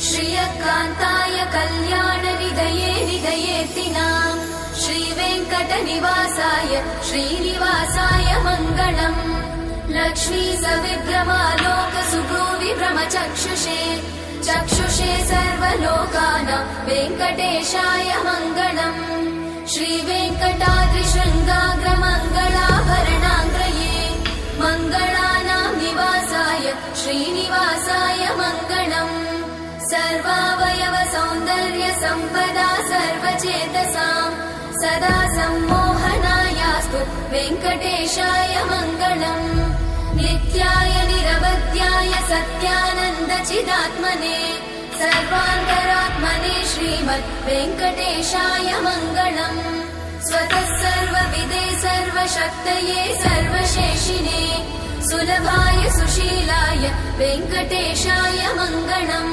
श्रियकान्ताय कल्याणनिधये निधयेतिनाम् श्रीवेङ्कटनिवासाय श्रीनिवासाय मङ्गलम्। लक्ष्मी सविभ्रमालोकसुभ्रूविभ्रमचक्षुषे चक्षुषे सर्वलोकानां वेङ्कटेशाय मङ्गलम्। श्रीवेङ्कटाद्रिशृङ्गाग्रमङ्गलाभरणाङ्ग्रये मङ्गलानां निवासाय श्रीनिवासाय मङ्गलम्। सर्वावयव सौन्दर्य सम्पदा सर्वचेतसां सदा सम्मोहनायास्तु वेङ्कटेशाय मङ्गलम्। नित्याय निरवध्याय सत्यानन्दचिदात्मने सर्वान्तरात्मने श्रीमद् वेङ्कटेशाय मङ्गलम्। स्वतः सर्वविदे सर्वशक्तये सर्वशेषिने सुलभाय सुशीलाय वेङ्कटेशाय मङ्गलम्।